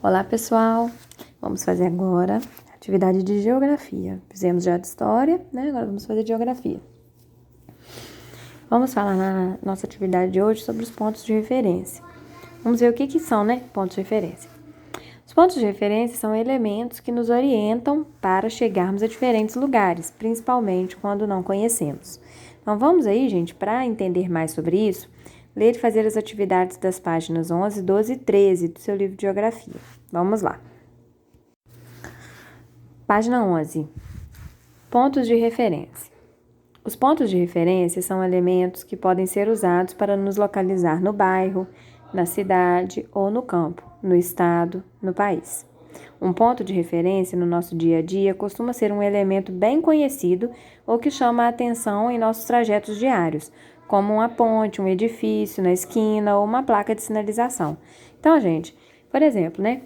Olá, pessoal! Vamos fazer agora a atividade de geografia. Fizemos já de história, né? Agora vamos fazer de geografia. Vamos falar na nossa atividade de hoje sobre os pontos de referência. Vamos ver o que são, né? Pontos de referência. Os pontos de referência são elementos que nos orientam para chegarmos a diferentes lugares, principalmente quando não conhecemos. Então, vamos aí, gente, para entender mais sobre isso, ler e fazer as atividades das páginas 11, 12 e 13 do seu livro de geografia. Vamos lá. Página 11. Pontos de referência. Os pontos de referência são elementos que podem ser usados para nos localizar no bairro, na cidade ou no campo, no estado, no país. Um ponto de referência no nosso dia a dia costuma ser um elemento bem conhecido ou que chama a atenção em nossos trajetos diários, como uma ponte, um edifício na esquina ou uma placa de sinalização. Então, gente, por exemplo, né?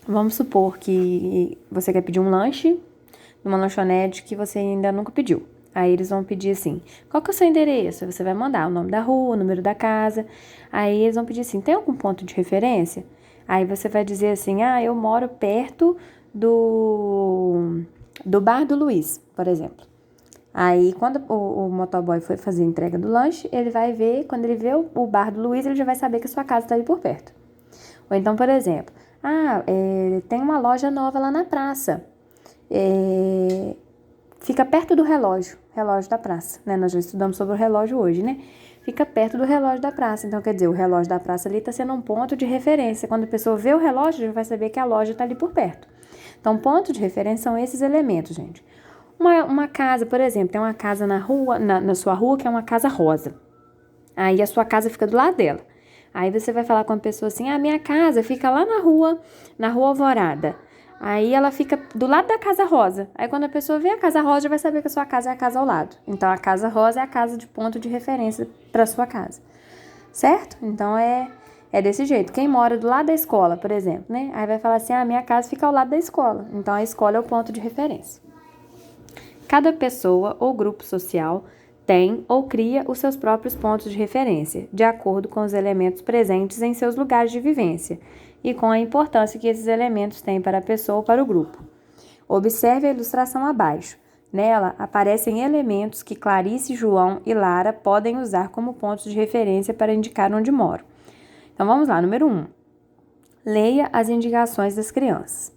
Vamos supor que você quer pedir um lanche numa lanchonete que você ainda nunca pediu. Aí eles vão pedir assim, qual que é o seu endereço? Você vai mandar o nome da rua, o número da casa. Aí eles vão pedir assim, tem algum ponto de referência? Aí você vai dizer assim, eu moro perto do Bar do Luiz, por exemplo. Aí quando o motoboy foi fazer a entrega do lanche, ele vai ver, quando ele vê o Bar do Luiz, ele já vai saber que a sua casa está ali por perto. Ou então, por exemplo, tem uma loja nova lá na praça. Fica perto do relógio da praça, né? Nós já estudamos sobre o relógio hoje, né? Fica perto do relógio da praça. Então, quer dizer, o relógio da praça ali está sendo um ponto de referência. Quando a pessoa vê o relógio, já vai saber que a loja está ali por perto. Então, ponto de referência são esses elementos, gente. Uma casa, por exemplo, tem uma casa na rua, na sua rua, que é uma casa rosa. Aí a sua casa fica do lado dela. Aí você vai falar com a pessoa assim, minha casa fica lá na rua Alvorada. Aí ela fica do lado da casa rosa. Aí quando a pessoa vê a casa rosa, já vai saber que a sua casa é a casa ao lado. Então a casa rosa é a casa de ponto de referência para sua casa. Certo? Então é desse jeito. Quem mora do lado da escola, por exemplo, né? Aí vai falar assim, minha casa fica ao lado da escola. Então a escola é o ponto de referência. Cada pessoa ou grupo social tem ou cria os seus próprios pontos de referência, de acordo com os elementos presentes em seus lugares de vivência e com a importância que esses elementos têm para a pessoa ou para o grupo. Observe a ilustração abaixo. Nela, aparecem elementos que Clarice, João e Lara podem usar como pontos de referência para indicar onde moram. Então, vamos lá. Número 1. Leia as indicações das crianças.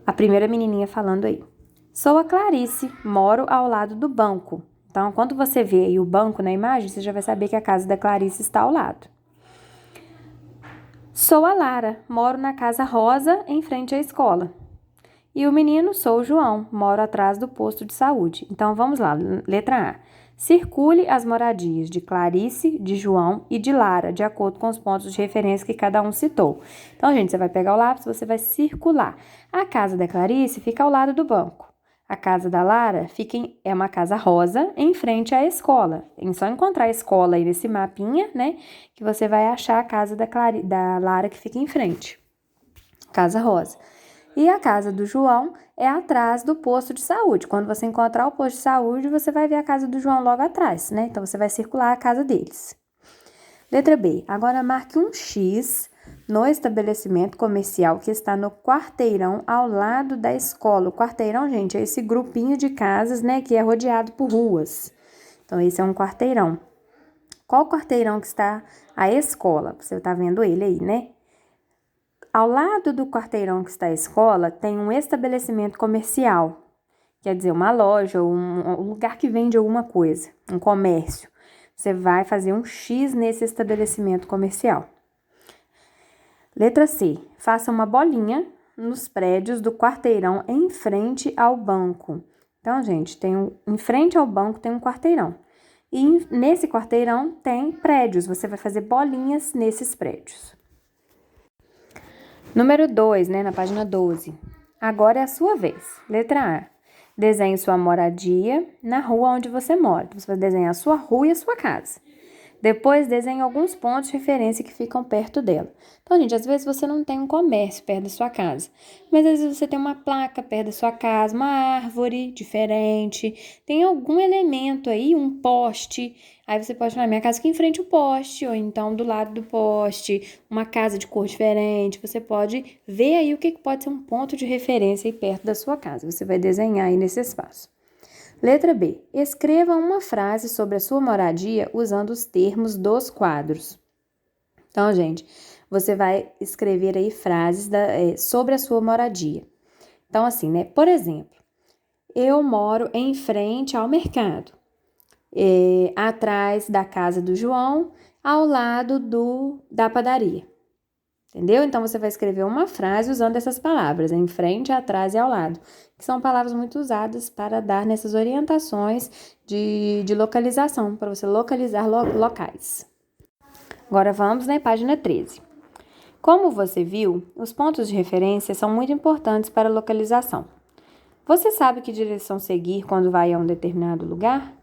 A primeira menininha falando aí. Sou a Clarice, moro ao lado do banco. Então, quando você vê aí o banco na imagem, você já vai saber que a casa da Clarice está ao lado. Sou a Lara, moro na casa rosa, em frente à escola. E o menino, sou o João, moro atrás do posto de saúde. Então, vamos lá. Letra A. Circule as moradias de Clarice, de João e de Lara, de acordo com os pontos de referência que cada um citou. Então, gente, você vai pegar o lápis, você vai circular. A casa da Clarice fica ao lado do banco. A casa da Lara é uma casa rosa em frente à escola. É só encontrar a escola aí nesse mapinha, né? Que você vai achar a casa da Lara que fica em frente. Casa rosa. E a casa do João é atrás do posto de saúde. Quando você encontrar o posto de saúde, você vai ver a casa do João logo atrás, né? Então, você vai circular a casa deles. Letra B. Agora, marque um X no estabelecimento comercial que está no quarteirão ao lado da escola. O quarteirão, gente, é esse grupinho de casas, né, que é rodeado por ruas. Então, esse é um quarteirão. Qual quarteirão que está a escola? Você está vendo ele aí, né? Ao lado do quarteirão que está a escola, tem um estabelecimento comercial. Quer dizer, uma loja, um lugar que vende alguma coisa, um comércio. Você vai fazer um X nesse estabelecimento comercial. Letra C. Faça uma bolinha nos prédios do quarteirão em frente ao banco. Então, gente, em frente ao banco tem um quarteirão. E nesse quarteirão tem prédios. Você vai fazer bolinhas nesses prédios. Número 2, né, na página 12. Agora é a sua vez. Letra A. Desenhe sua moradia na rua onde você mora. Então, você vai desenhar a sua rua e a sua casa. Depois, desenhe alguns pontos de referência que ficam perto dela. Então, gente, às vezes você não tem um comércio perto da sua casa, mas às vezes você tem uma placa perto da sua casa, uma árvore diferente, tem algum elemento aí, um poste. Aí você pode falar, minha casa aqui em frente ao poste, ou então do lado do poste, uma casa de cor diferente. Você pode ver aí o que pode ser um ponto de referência aí perto da sua casa. Você vai desenhar aí nesse espaço. Letra B. Escreva uma frase sobre a sua moradia usando os termos dos quadros. Então, gente, você vai escrever aí frases sobre a sua moradia. Então, assim, né? Por exemplo, eu moro em frente ao mercado, atrás da casa do João, ao lado da padaria. Entendeu? Então, você vai escrever uma frase usando essas palavras, em frente, atrás e ao lado, que são palavras muito usadas para dar nessas orientações de localização, para você localizar locais. Agora vamos na página 13. Como você viu, os pontos de referência são muito importantes para a localização. Você sabe que direção seguir quando vai a um determinado lugar?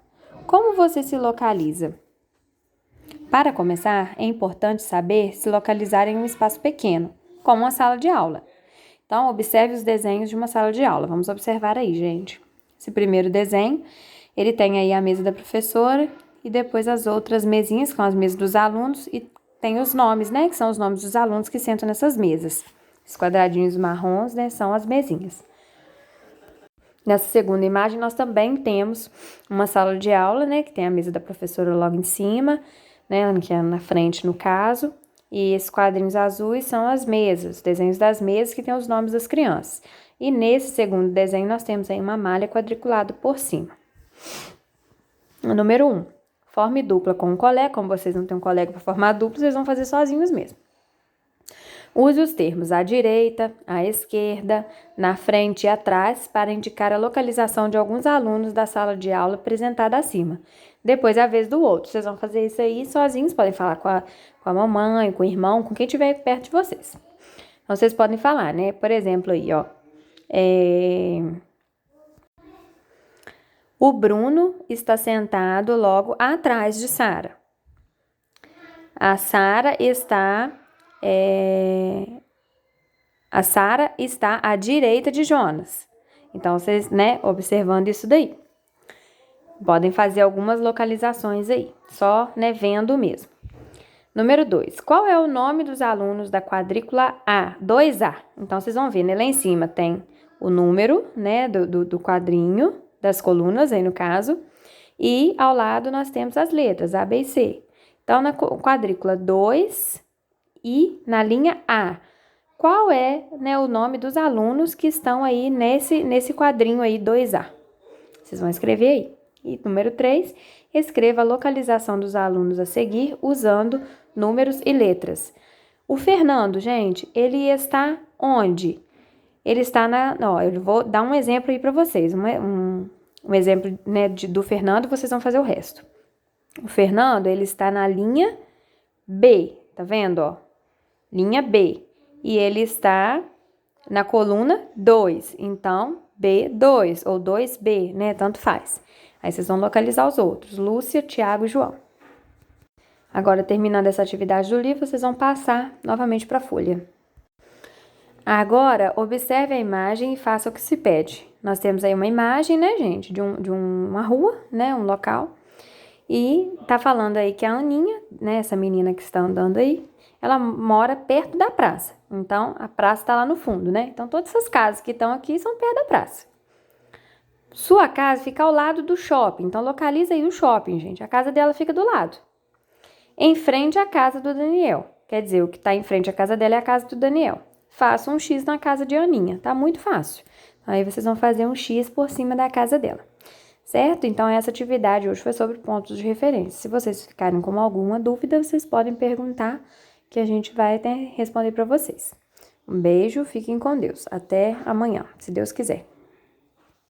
Como você se localiza? Para começar, é importante saber se localizar em um espaço pequeno, como uma sala de aula. Então, observe os desenhos de uma sala de aula. Vamos observar aí, gente. Esse primeiro desenho, ele tem aí a mesa da professora e depois as outras mesinhas, com as mesas dos alunos, e tem os nomes, né, que são os nomes dos alunos que sentam nessas mesas. Os quadradinhos marrons, né, são as mesinhas. Nessa segunda imagem, nós também temos uma sala de aula, né, que tem a mesa da professora logo em cima, né, que é na frente no caso, e esses quadrinhos azuis são as mesas, os desenhos das mesas que tem os nomes das crianças. E nesse segundo desenho nós temos aí uma malha quadriculada por cima. O número 1, forme dupla com um colega. Como vocês não têm um colega para formar dupla, vocês vão fazer sozinhos mesmo. Use os termos à direita, à esquerda, na frente e atrás para indicar a localização de alguns alunos da sala de aula apresentada acima. Depois, a vez do outro. Vocês vão fazer isso aí sozinhos, podem falar com a mamãe, com o irmão, com quem estiver perto de vocês. Então, vocês podem falar, né? Por exemplo, aí, ó. O Bruno está sentado logo atrás de Sara. A Sara está à direita de Jonas. Então, vocês, né, observando isso daí. Podem fazer algumas localizações aí, só, né, vendo mesmo. Número 2. Qual é o nome dos alunos da quadrícula A? 2A. Então, vocês vão ver, né, lá em cima tem o número, né, do quadrinho, das colunas aí no caso, e ao lado nós temos as letras A, B e C. Então, na quadrícula 2 e na linha A, qual é, né, o nome dos alunos que estão aí nesse quadrinho aí 2A? Vocês vão escrever aí. E número 3, escreva a localização dos alunos a seguir usando números e letras. O Fernando, gente, ele está onde? Ele está eu vou dar um exemplo aí para vocês. Um exemplo, né, do Fernando, vocês vão fazer o resto. O Fernando, ele está na linha B, tá vendo, ó? Linha B. E ele está na coluna 2, então B2 ou 2B, né? Tanto faz. Aí vocês vão localizar os outros, Lúcia, Tiago e João. Agora, terminando essa atividade do livro, vocês vão passar novamente para a folha. Agora, observe a imagem e faça o que se pede. Nós temos aí uma imagem, né, gente, de uma rua, né, um local. E tá falando aí que a Aninha, né, essa menina que está andando aí, ela mora perto da praça. Então, a praça está lá no fundo, né? Então, todas essas casas que estão aqui são perto da praça. Sua casa fica ao lado do shopping. Então, localiza aí o shopping, gente. A casa dela fica do lado. Em frente à casa do Daniel. Quer dizer, o que está em frente à casa dela é a casa do Daniel. Faça um X na casa de Aninha. Tá muito fácil. Aí, vocês vão fazer um X por cima da casa dela. Certo? Então, essa atividade hoje foi sobre pontos de referência. Se vocês ficarem com alguma dúvida, vocês podem perguntar que a gente vai responder para vocês. Um beijo, fiquem com Deus. Até amanhã, se Deus quiser.